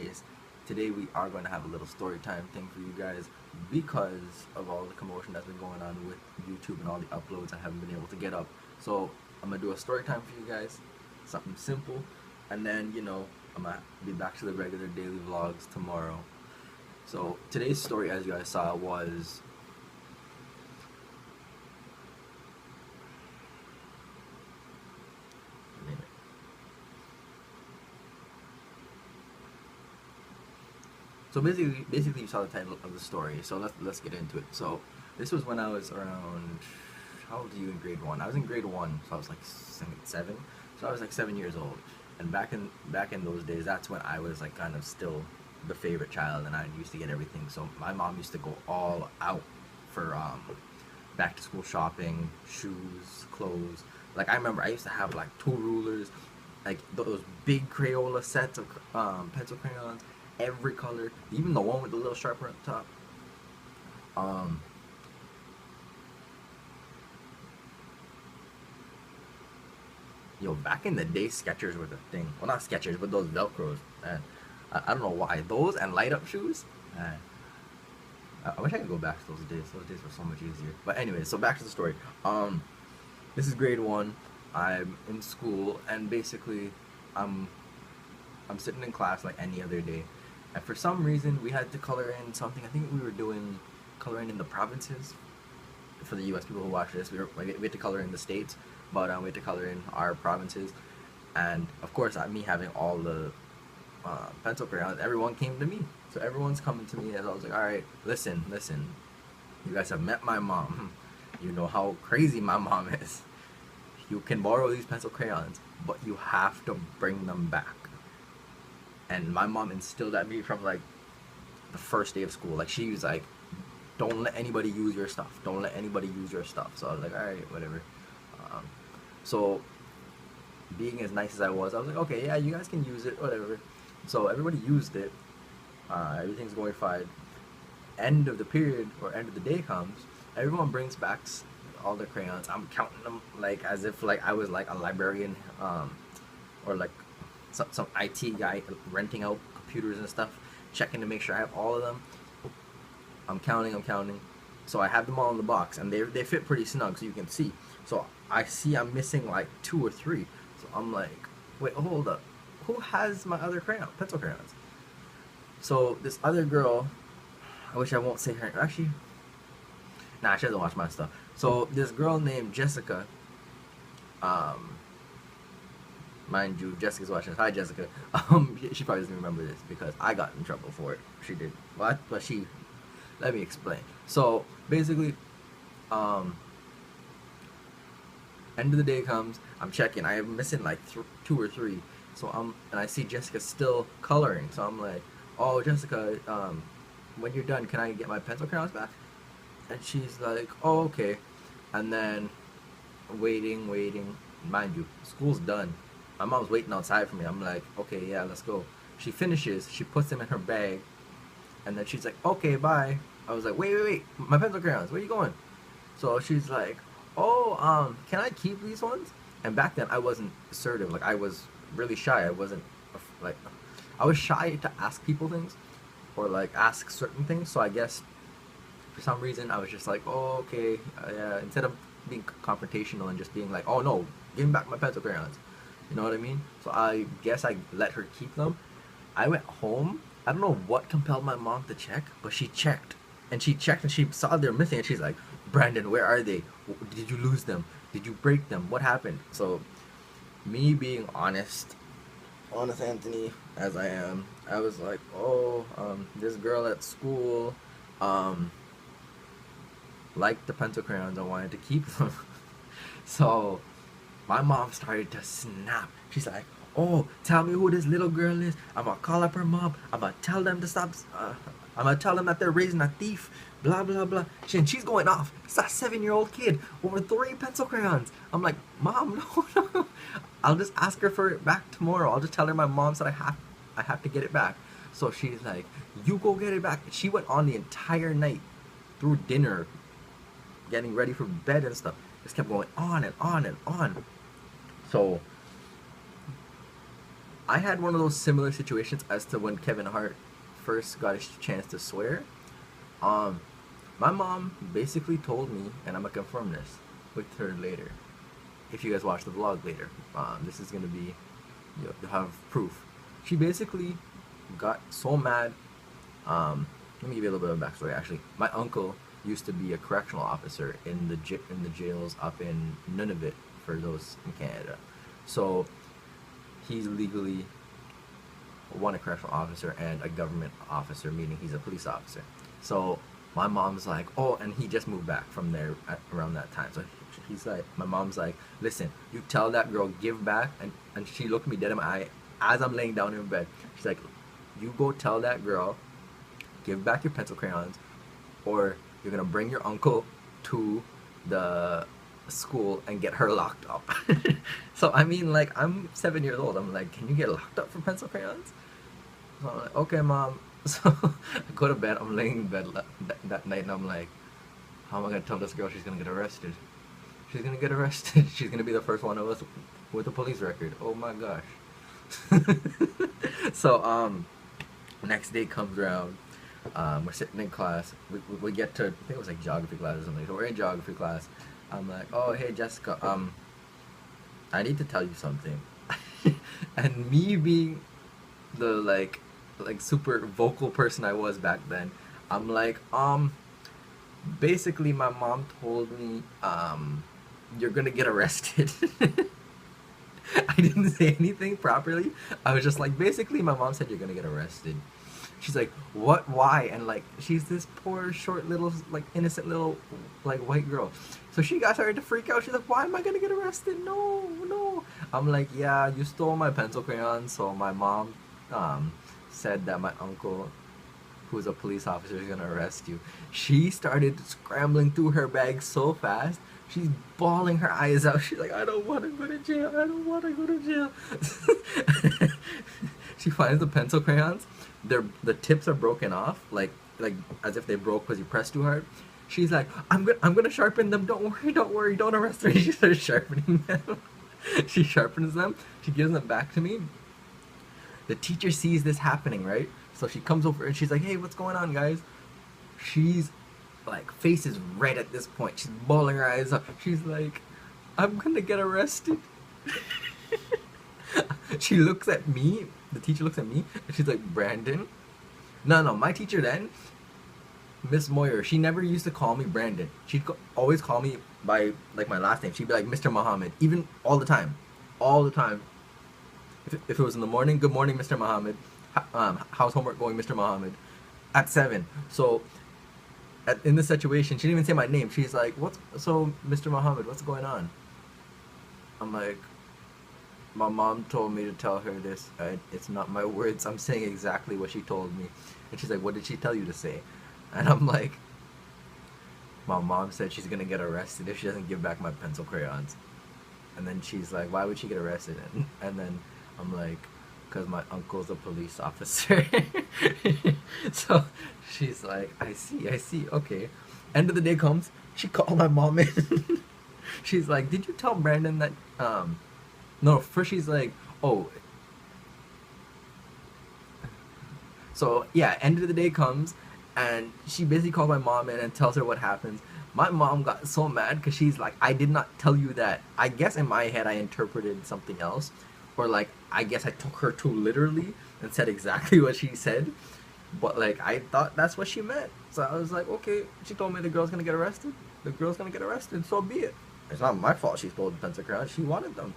anyways, today we are going to have a little story time thing for you guys because of all the commotion that's been going on with YouTube and all the uploads I haven't been able to get up. So I'm gonna do a story time for you guys, something simple, and then I'm gonna be back to the regular daily vlogs tomorrow. So today's story, as you guys saw, was so basically you saw the title of the story. So let's get into it. So this was when I was around, how old are you in grade one? I was in grade one, so I was like seven. So I was like 7 years old. And back in those days, that's when I was like kind of still the favorite child, and I used to get everything. So my mom used to go all out for back to school shopping, shoes, clothes. Like I remember I used to have like two rulers, like those big Crayola sets of pencil crayons, every color, even the one with the little sharpener at the top. Um, Back in the day, Skechers were the thing. Well, not Skechers, but those Velcros. Man, I don't know why. Those and light up shoes. Man, I wish I could go back to those days. Those days were so much easier. But anyway, so back to the story. This is grade one. I'm in school, and basically, I'm I'm sitting in class like any other day, and for some reason we had to color in something. I think we were doing coloring in the provinces. For the U.S. people who watch this, we had to color in the states, but we had to color in our provinces, and of course, me having all the pencil crayons, everyone came to me. So everyone's coming to me, and I was like, all right, listen, you guys have met my mom. You know how crazy my mom is. You can borrow these pencil crayons, but you have to bring them back. And my mom instilled at me from like the first day of school. Like she was like, don't let anybody use your stuff. Don't let anybody use your stuff. So I was like, all right, whatever. Um, so being as nice as I was like, okay, yeah, you guys can use it, whatever. So everybody used it. Everything's going fine. End of the period or end of the day comes. Everyone brings back all the crayons. I'm counting them like as if like I was like a librarian, or like some IT guy renting out computers and stuff, checking to make sure I have all of them. I'm counting. So I have them all in the box, and they fit pretty snug, so you can see. So I see I'm missing like two or three. So I'm like, wait, hold up, who has my other pencil crayons? So this other girl, I wish I won't say her. Actually, nah, she doesn't watch my stuff. So this girl named Jessica, um, mind you, Jessica's watching this. Hi, Jessica. She probably doesn't remember this because I got in trouble for it. She did. What? But she. Let me explain. So basically, end of the day comes. I'm checking. I am missing like two or three. So and I see Jessica still coloring. So I'm like, oh, Jessica, when you're done, can I get my pencil crayons back? And she's like, oh, okay. And then waiting. Mind you, school's done. My mom's waiting outside for me. I'm like, okay, yeah, let's go. She finishes. She puts them in her bag. And then she's like, okay, bye. I was like, wait, my pencil crayons, where you going? So she's like, oh, can I keep these ones? And back then I wasn't assertive. Like I was really shy. I wasn't like, I was shy to ask people things or like ask certain things. So I guess for some reason I was just like, oh, okay, yeah. Instead of being confrontational and just being like, oh no, give me back my pencil crayons. You know what I mean? So I guess I let her keep them. I went home. I don't know what compelled my mom to check, but she checked. And she checked and she saw they're missing, and she's like, Brandon, where are they? Did you lose them? Did you break them? What happened? So, me being honest Anthony, as I am, I was like, oh, this girl at school, liked the pencil crayons. I wanted to keep them. So, my mom started to snap. She's like, oh, tell me who this little girl is. I'm gonna call up her mom. I'm gonna tell them to stop. I'm gonna tell them that they're raising a thief. Blah blah blah. And she's going off. It's a 7-year-old kid over 3 pencil crayons. I'm like, Mom, no. I'll just ask her for it back tomorrow. I'll just tell her my mom said I have to get it back. So she's like, you go get it back. She went on the entire night through dinner, getting ready for bed and stuff. Just kept going on and on and on. So I had one of those similar situations as to when Kevin Hart first got his chance to swear. Um, my mom basically told me, and I'm gonna confirm this with her later. If you guys watch the vlog later, this is gonna be, you have proof. She basically got so mad. Let me give you a little bit of a backstory. Actually, my uncle used to be a correctional officer in the jails up in Nunavut, for those in Canada. So he's legally one, a correctional officer and a government officer, meaning he's a police officer. So my mom's like, oh, and he just moved back from there around that time. So he's like, my mom's like, listen, you tell that girl give back, and she looked me dead in my eye as I'm laying down in bed. She's like, you go tell that girl give back your pencil crayons, or you're gonna bring your uncle to the school and get her locked up. So I mean, like, I'm 7 years old. I'm like, can you get locked up for pencil crayons? So I'm like, okay, mom. So I go to bed. I'm laying in bed that night, and I'm like, how am I gonna tell this girl she's gonna get arrested? She's gonna get arrested. She's gonna be the first one of us with a police record. Oh my gosh. So next day comes around. We're sitting in class. We get to, I think it was like geography class or something. So we're in geography class. I'm like, oh hey Jessica, I need to tell you something. And me being the like super vocal person I was back then, I'm like, basically my mom told me, you're gonna get arrested. I didn't say anything properly. I was just like, basically my mom said you're gonna get arrested. She's like, what, why? And like, she's this poor, short, little, like, innocent little, like, white girl. So she got started to freak out. She's like, why am I gonna get arrested? No, no. I'm like, yeah, you stole my pencil crayon. So my mom said that my uncle, who's a police officer, is gonna arrest you. She started scrambling through her bag so fast. She's bawling her eyes out. She's like, I don't want to go to jail. I don't want to go to jail. She finds the pencil crayons. The tips are broken off, like as if they broke because you pressed too hard. She's like, I'm gonna sharpen them. Don't worry, don't arrest me. She starts sharpening them. She sharpens them. She gives them back to me. The teacher sees this happening, right? So she comes over and she's like, hey, what's going on, guys? She's like, face is red at this point. She's bawling her eyes up. She's like, I'm gonna get arrested. She looks at me. The teacher looks at me and she's like, Brandon? No, my teacher then, Miss Moyer, she never used to call me Brandon. She'd always call me by like my last name. She'd be like, Mr. Muhammad, even all the time. All the time. If it was in the morning, good morning, Mr. Muhammad. How's homework going, Mr. Muhammad? At 7. So in this situation, she didn't even say my name. She's like, so Mr. Muhammad, what's going on? I'm like, my mom told me to tell her this. It's not my words. I'm saying exactly what she told me. And she's like, what did she tell you to say? And I'm like, my mom said she's gonna get arrested if she doesn't give back my pencil crayons. And then she's like, why would she get arrested? And then I'm like, because my uncle's a police officer. So she's like, I see, okay. End of the day comes, she called my mom in. She's like, did you tell Brandon that, no, first she's like, oh. So yeah, end of the day comes, and she basically calls my mom in and tells her what happens. My mom got so mad because she's like, I did not tell you that. I guess in my head I interpreted something else. Or like, I guess I took her too literally and said exactly what she said. But like, I thought that's what she meant. So I was like, okay, she told me the girl's gonna get arrested. The girl's gonna get arrested, so be it. It's not my fault she stole the pencil crayons. She wanted them.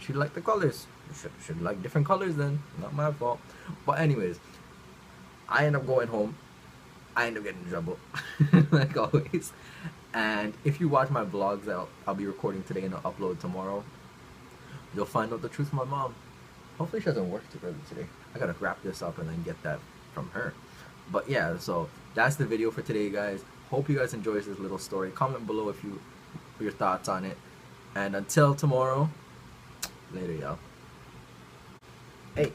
She liked the colors. Should like different colors then. Not my fault. But anyways, I end up going home. I end up getting in trouble, like always. And if you watch my vlogs that I'll be recording today and I'll upload tomorrow, you'll find out the truth from my mom. Hopefully she doesn't work too early today. I gotta wrap this up and then get that from her. But yeah, so that's the video for today, guys. Hope you guys enjoyed this little story. Comment below if your thoughts on it. And until tomorrow, later, y'all. Hey,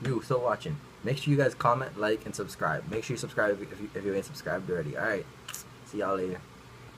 you still watching? Make sure you guys comment, like, and subscribe. Make sure you subscribe if you ain't subscribed already. Alright, see y'all later.